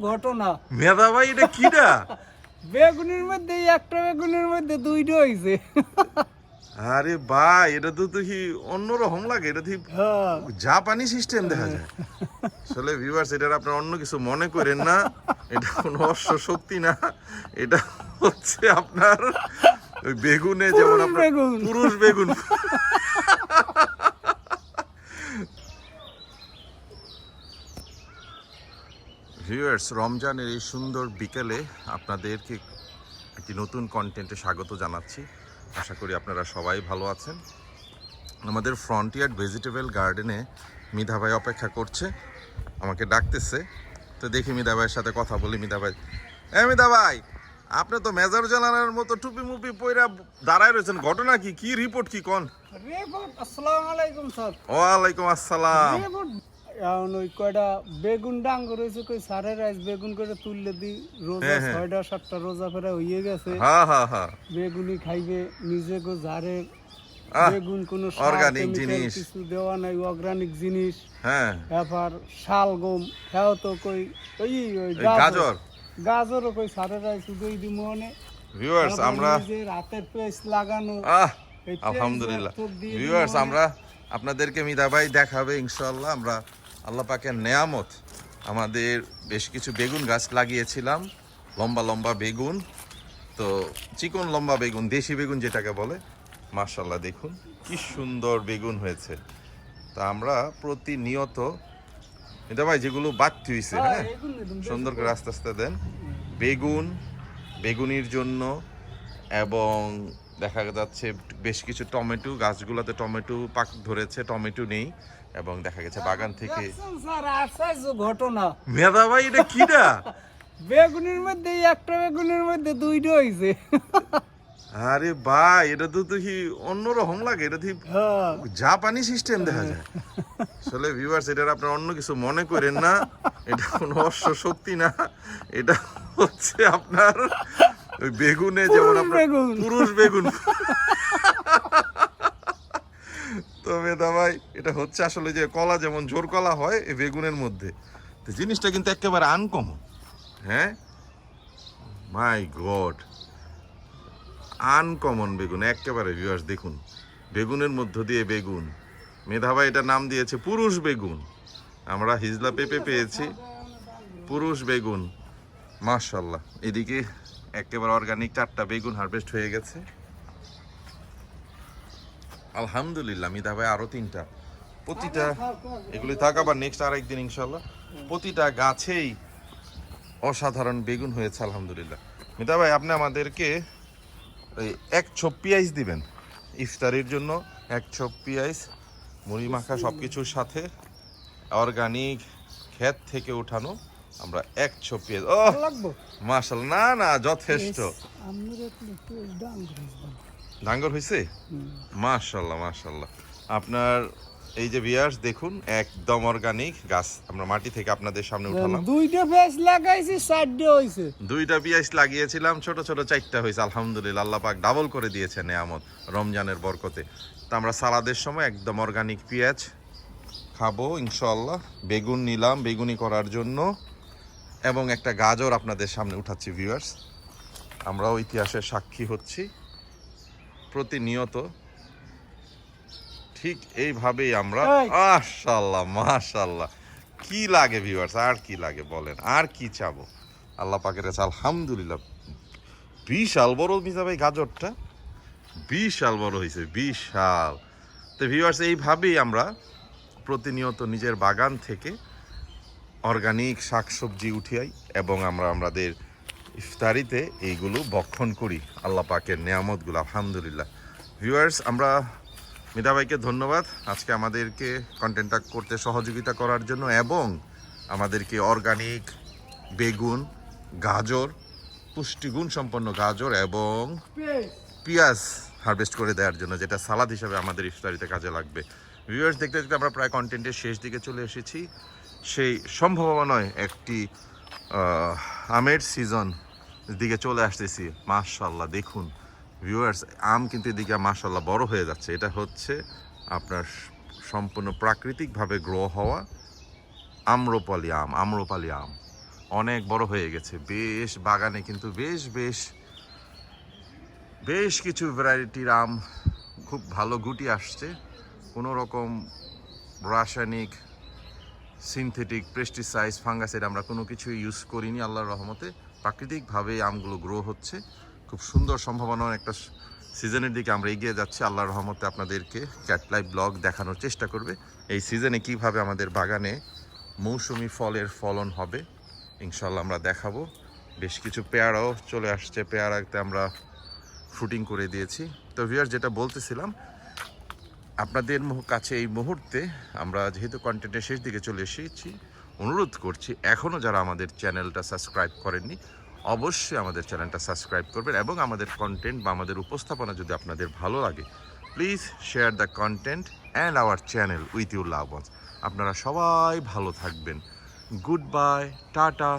ঘটনা মেধা ভাই এটা কিডা? বেগুনের মধ্যে একটা বেগুনের মধ্যে দুইটা হইছে। আরে ভাই এটা তো দেখি অন্যরকম লাগে, এটা দেখি হ্যাঁ। জাপানি সিস্টেম দেখা যায়। আসলে ভিউয়ার্স এটার আপনারা অন্য কিছু মনে করেন না, এটা কোনো অশ্ব শক্তি না, এটা হচ্ছে আপনার ওই বেগুনে যেমন আপনার বেগুন। পুরুষ বেগুন। ভিউয়ার্স রমজানের এই সুন্দর বিকেলে আপনাদেরকে একটি নতুন কন্টেন্টে স্বাগত জানাচ্ছি। আশা করি আপনারা সবাই ভালো আছেন। আমাদের ফ্রন্টিয়ার ভেজিটেবল গার্ডেনে মিধা ভাই অপেক্ষা করছে, আমাকে ডাকতেছে। তো দেখি মিধা ভাইয়ের সাথে কথা বলি। মিধা ভাই, মিধা ভাই, আপনি তো মেজর জানানোর মতো টুপি মুপি পইরা দাঁড়ায় রয়েছেন, ঘটনা কি? কি রিপোর্ট কি কোন? আসসালামু আলাইকুম স্যার। ওয়ালাইকুম আসসালাম। এখন ওই কয়টা বেগুন ডাঙ্গর হয়েছে, কই সারের রাইস বেগুন করে তুললে দি রোজা 6টা 7টা রোজা ফেরা হয়ে গেছে। হ্যাঁ হ্যাঁ হ্যাঁ, বেগুনি খাইবে নিজে গো ঝাড়ে বেগুন কোনো অর্গানিক জিনিস কিছু দেওয়া নাই, অর্গানিক জিনিস। হ্যাঁ, এবার শালগম হ্যাঁ তো কই ওই গাজর গাজরও কই সারের রাইস দুই দি মনে। ভিউয়ার্স আমরা রাতের পেস্ট লাগানো। আলহামদুলিল্লাহ ভিউয়ার্স আমরা আপনাদেরকে মিধা ভাই দেখাবে ইনশাআল্লাহ। আমরা আল্লাহ পাকের নেয়ামত, আমাদের বেশ কিছু বেগুন গাছ লাগিয়েছিলাম, লম্বা লম্বা বেগুন, তো চিকন লম্বা বেগুন, দেশি বেগুন যেটাকে বলে। মাশাআল্লাহ দেখুন কি সুন্দর বেগুন হয়েছে। তা আমরা প্রতিনিয়ত মিধা ভাই যেগুলো বাড়তি হয়েছে, হ্যাঁ সুন্দর করে আস্তে আস্তে দেন বেগুন, বেগুনির জন্য। এবং দেখা যাচ্ছে বেশ কিছু টমেটো, গাছগুলোতে টমেটো পাক ধরেছে, টমেটো নেই। এবং দেখা গেছে বাগান থেকে ঘটনা। মেধা ভাই এটা কিডা? বেগুনের মধ্যে একটা বেগুনের মধ্যে দুইটা হইছে। আরে ভাই এটা তো দেখি অন্যরকম লাগে, এটা দেখি হ্যাঁ। জাপানি সিস্টেম দেখা যায়। আসলে ভিউয়ার্স এটার আপনারা অন্য কিছু মনে করেন না, এটা কোনো অশ্ব শক্তি না, এটা হচ্ছে আপনার ওই বেগুনে যেমন আপনার পুরুষ বেগুন। তো মেধা ভাই এটা হচ্ছে আসলে যে কলা যেমন জোর কলা হয় এই বেগুনের মধ্যে, তো জিনিসটা কিন্তু একেবারে আনকমন। হ্যাঁ, মাই গড, আনকমন বেগুন একেবারে। ভিউয়ার্স দেখুন বেগুনের মধ্য দিয়ে বেগুন, মেধা ভাই এটা নাম দিয়েছে পুরুষ বেগুন। আমরা হিজলা পেঁপে পেয়েছি, পুরুষ বেগুন। মাশাআল্লাহ এদিকে একেবারে অর্গানিক 4টা বেগুন হারভেস্ট হয়ে গেছে আলহামদুলিল্লাহ। মিধা ভাই আরো 3টা, প্রতিটা এগুলি থাক আবার নেক্সট আরেকদিন ইনশাল্লাহ। প্রতিটা গাছেই অসাধারণ বেগুন হয়েছে আলহামদুলিল্লাহ। মিধা ভাই আপনি আমাদেরকে এই 1 ছোপ পেঁয়াজ দিবেন ইফতারির জন্য, 1 ছোপ পেঁয়াজ মুড়ি মাখা সবকিছুর সাথে, অর্গানিক ক্ষেত থেকে উঠানো। আমরা 1 ছোপ পেঁয়াজ। ও মাশাআল্লাহ, না না যথেষ্ট। ডাঙ্গর হয়েছে মাশাআল্লাহ মাশাআল্লাহ। আপনার এই যে ভিউয়ার্স দেখুন একদম অর্গানিক গাছ আমরা মাটি থেকে আপনাদের সামনে উঠালাম। 2টা পেঁয়াজ লাগাইছি, 4টা হইছে। 2টা পেঁয়াজ লাগিয়েছিলাম, ছোট ছোট 4টা হয়েছে আলহামদুলিল্লাহ। আল্লাহ পাক ডাবল করে দিয়েছে নেয়ামত রমজানের বরকতে। তো আমরা সালাদের সময় একদম অর্গানিক পেঁয়াজ খাবো ইনশাআল্লাহ। বেগুন নিলাম বেগুনি করার জন্য, এবং একটা গাজর আপনাদের সামনে উঠাচ্ছি ভিউয়ার্স। আমরাও ইতিহাসের সাক্ষী হচ্ছি প্রতিনিয়ত। ঠিক এইভাবেই আমরা মাশাআল্লাহ মাশাআল্লাহ। কি লাগে ভিউয়ার্স, আর কি লাগে বলেন, আর কি চাবো? আল্লাহ পাকের কাছে আলহামদুলিল্লাহ। বিশাল বড় মিজা ভাই গাজরটা, বিশাল বড় হয়েছে, বিশাল। তো ভিউয়ার্স এইভাবেই আমরা প্রতিনিয়ত নিজের বাগান থেকে অর্গানিক শাকসবজি উঠিয়াই এবং আমরা আমাদের ইফতারিতে এইগুলো ভক্ষণ করি আল্লাহ পাকের নেয়ামতগুলো আলহামদুলিল্লাহ। ভিউয়ার্স আমরা মিধা ভাইকে ধন্যবাদ আজকে আমাদেরকে কন্টেন্টটা করতে সহযোগিতা করার জন্য, এবং আমাদেরকে অর্গানিক বেগুন, গাজর, পুষ্টিগুণ সম্পন্ন গাজর এবং পেঁয়াজ হারভেস্ট করে দেওয়ার জন্য, যেটা সালাদ হিসাবে আমাদের ইফতারিতে কাজে লাগবে। ভিউয়ার্স দেখতে দেখতে আমরা প্রায় কন্টেন্টের শেষ দিকে চলে এসেছি। সেই সম্ভাবনায় একটি আমের সিজন দিকে চলে আসতেছি। মাশাআল্লাহ দেখুন ভিউয়ার্স আম কিন্তু এদিকে মাশাআল্লাহ বড় হয়ে যাচ্ছে। এটা হচ্ছে আপনার সম্পূর্ণ প্রাকৃতিকভাবে গ্রো হওয়া আম্রপালি আম। অনেক বড় হয়ে গেছে। বেশ বাগানে কিন্তু বেশ বেশ বেশ কিছু ভ্যারাইটির আম খুব ভালো গুটি আসছে। কোনো রকম রাসায়নিক, সিনথেটিক, পেস্টিসাইড, ফাঙ্গাসাইড আমরা কোনো কিছু ইউজ করিনি। আল্লাহর রহমতে প্রাকৃতিকভাবে আমগুলো গ্রো হচ্ছে। খুব সুন্দর সম্ভাবনার একটা সিজনের দিকে আমরা এগিয়ে যাচ্ছি। আল্লাহর রহমতে আপনাদেরকে ক্যাট লাইভ ব্লগ দেখানোর চেষ্টা করবে এই সিজনে কিভাবে আমাদের বাগানে মৌসুমি ফলের ফলন হবে। ইনশাল্লাহ আমরা দেখাবো। বেশ কিছু পেয়ারাও চলে আসছে, পেয়ারাতে আমরা ফ্রুটিং করে দিয়েছি। তো ভিউয়ার, যেটা বলতেছিলাম, আপনাদের কাছে এই মুহূর্তে আমরা যেহেতু কন্টেন্টের শেষ দিকে চলে এসেছি, অনুরোধ করছি এখনও যারা আমাদের চ্যানেলটা সাবস্ক্রাইব করেননি অবশ্যই আমাদের চ্যানেলটা সাবস্ক্রাইব করবেন, এবং আমাদের কন্টেন্ট বা আমাদের উপস্থাপনা যদি আপনাদের ভালো লাগে please share the content and our channel with your love ones. আপনারা সবাই ভালো থাকবেন। Goodbye, tata.